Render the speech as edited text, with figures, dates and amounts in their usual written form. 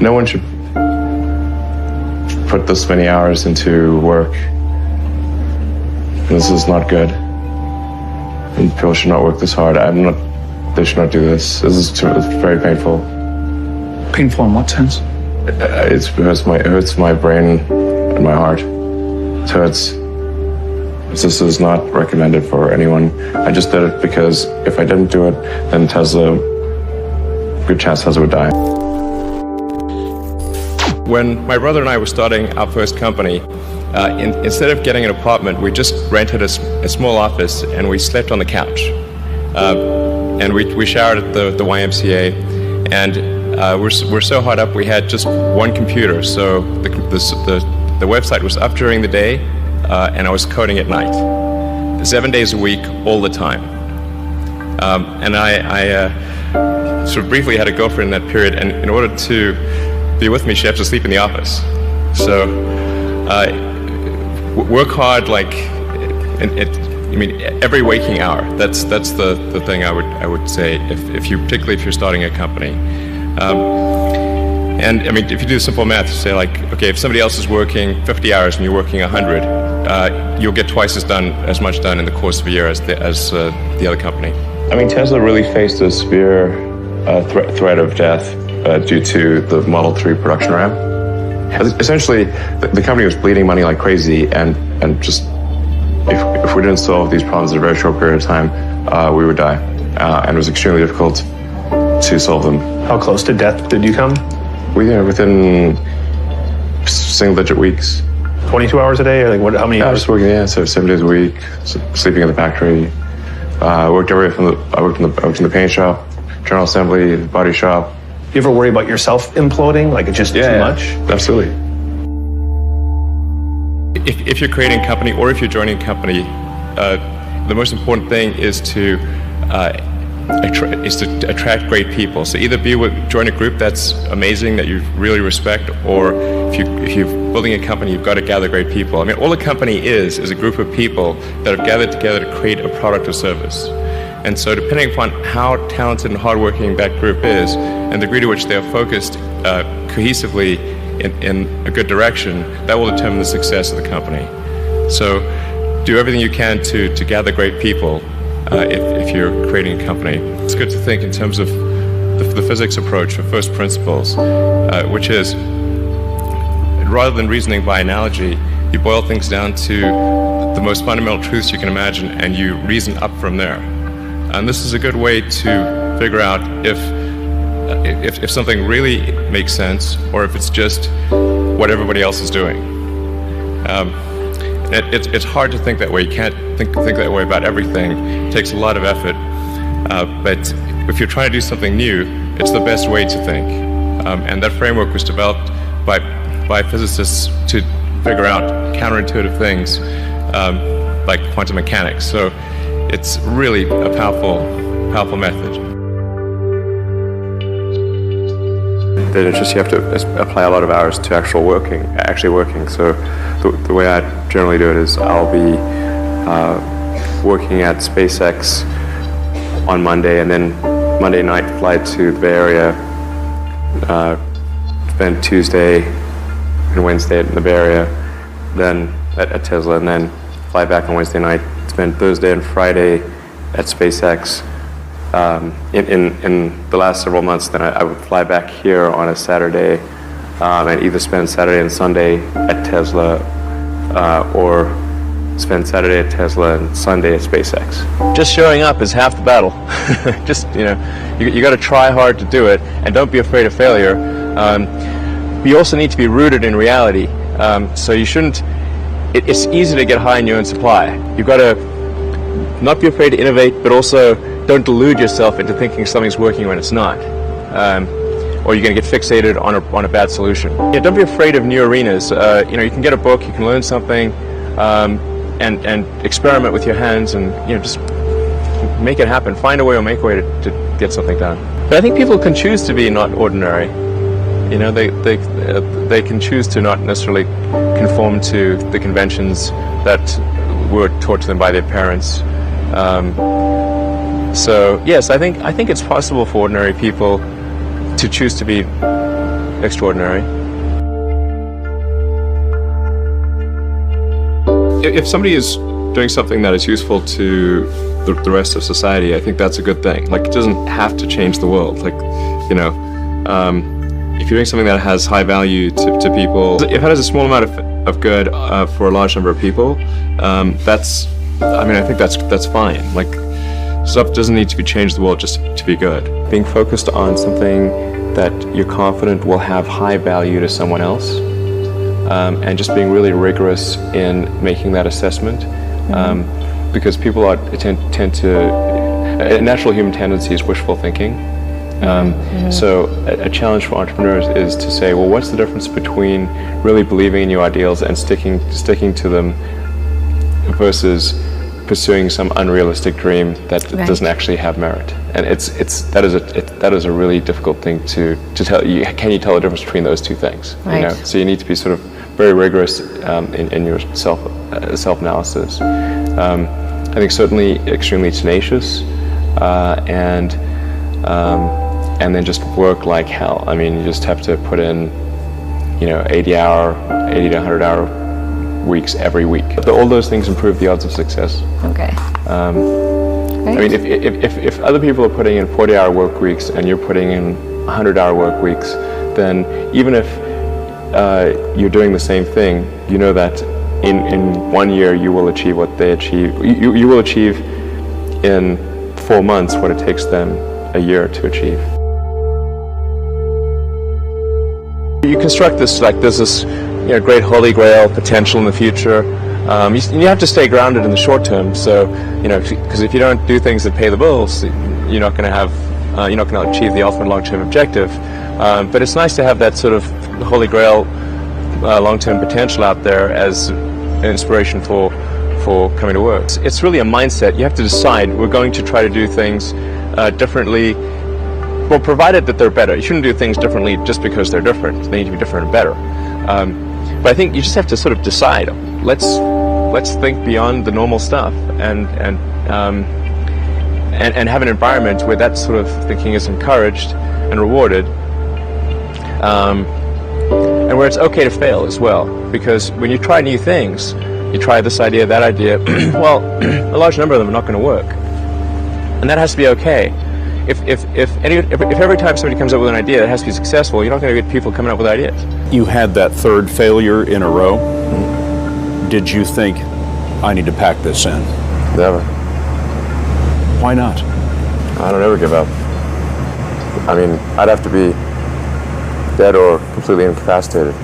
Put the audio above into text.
No one should put this many hours into work. This is not good. And people should not work this hard. They should not do this. It's very painful. Painful in what sense? It hurts my brain and my heart. It hurts. This is not recommended for anyone. I just did it because if I didn't do it, then good chance Tesla would die. When my brother and I were starting our first company, instead of getting an apartment, we just rented a small office and we slept on the couch. And we showered at the YMCA, and we're so hot up we had just one computer. So the website was up during the day, and I was coding at night, 7 days a week, all the time. And I sort of briefly had a girlfriend in that period, and in order to be with me, she had to sleep in the office. So work hard, every waking hour. That's the thing I would say particularly if you're starting a company. And I mean, if you do simple math, say okay, if somebody else is working 50 hours and you're working 100, you'll get twice as much done in the course of a year as the other company. I mean, Tesla really faced a severe threat of death due to the Model 3 production ramp. Essentially, the company was bleeding money like crazy, and just if we didn't solve these problems in a very short period of time, we would die. And it was extremely difficult to solve them. How close to death did you come? Within single-digit weeks. 22 hours a day, or how many I hours? was working, so 7 days a week, sleeping in the factory. I worked in the paint shop, general assembly, body shop. You ever worry about yourself imploding? It's just too much? Absolutely. If you're creating a company or if you're joining a company, the most important thing is to attract great people. So either join a group that's amazing, that you really respect, or if you're building a company, you've got to gather great people. I mean, all a company is a group of people that have gathered together to create a product or service. And so depending upon how talented and hardworking that group is, and the degree to which they are focused cohesively in a good direction, that will determine the success of the company. So do everything you can to gather great people if you're creating a company. It's good to think in terms of the physics approach, or first principles, which is, rather than reasoning by analogy, you boil things down to the most fundamental truths you can imagine, and you reason up from there. And this is a good way to figure out if something really makes sense, or if it's just what everybody else is doing. It's hard to think that way. You can't think that way about everything. It takes a lot of effort. But if you're trying to do something new, it's the best way to think. And that framework was developed by physicists to figure out counterintuitive things like quantum mechanics. So it's really a powerful method. Then it's just you have to apply a lot of hours to actually working. So the way I generally do it is I'll be working at SpaceX on Monday, and then Monday night fly to the Bay Area, spend Tuesday and Wednesday in the Bay Area, then at Tesla, and then fly back on Wednesday night, spend Thursday and Friday at SpaceX. In the last several months, then I would fly back here on a Saturday and either spend Saturday and Sunday at Tesla or spend Saturday at Tesla and Sunday at SpaceX. Just showing up is half the battle. Just, you got to try hard to do it, and don't be afraid of failure. But you also need to be rooted in reality. So you shouldn't, it's easy to get high in your own supply. You've got to not be afraid to innovate, but also don't delude yourself into thinking something's working when it's not. Or you're going to get fixated on a bad solution. Yeah, don't be afraid of new arenas. You can get a book, you can learn something, and experiment with your hands, and just make it happen. Find a way or make a way to get something done. But I think people can choose to be not ordinary. They can choose to not necessarily conform to the conventions that were taught to them by their parents. So yes, I think it's possible for ordinary people to choose to be extraordinary. If somebody is doing something that is useful to the rest of society, I think that's a good thing. Like, it doesn't have to change the world. Like, you know, if you're doing something that has high value to people, if it has a small amount of good for a large number of people, I think that's fine. Like, stuff doesn't need to be changed the world just to be good. Being focused on something that you're confident will have high value to someone else, and just being really rigorous in making that assessment, because people tend to, a natural human tendency is wishful thinking. So a challenge for entrepreneurs is to say, well, what's the difference between really believing in your ideals and sticking to them versus pursuing some unrealistic dream that doesn't actually have merit? And that is a really difficult thing to tell. Can you tell the difference between those two things? Right. You know? So you need to be sort of very rigorous in your self-analysis. I think certainly extremely tenacious, and then just work like hell. I mean, you just have to put in, 80 to 100 hour weeks every week. But all those things improve the odds of success. Okay. I mean, if other people are putting in 40-hour work weeks and you're putting in 100-hour work weeks, then even if you're doing the same thing, you know that in 1 year you will achieve what they achieve. You will achieve in 4 months what it takes them a year to achieve. You construct this like there's this great holy grail potential in the future. You have to stay grounded in the short term. So because if you don't do things that pay the bills, you're not going to achieve the ultimate long-term objective. But it's nice to have that sort of holy grail long-term potential out there as an inspiration for coming to work. It's really a mindset. You have to decide, we're going to try to do things differently, well, provided that they're better. You shouldn't do things differently just because they're different. They need to be different and better. But I think you just have to sort of decide, let's think beyond the normal stuff and have an environment where that sort of thinking is encouraged and rewarded, and where it's okay to fail as well. Because when you try new things, you try this idea, that idea, well, a large number of them are not going to work. And that has to be okay. If every time somebody comes up with an idea that has to be successful, you're not going to get people coming up with ideas. You had that third failure in a row. Did you think, I need to pack this in? Never. Why not? I don't ever give up. I mean, I'd have to be dead or completely incapacitated.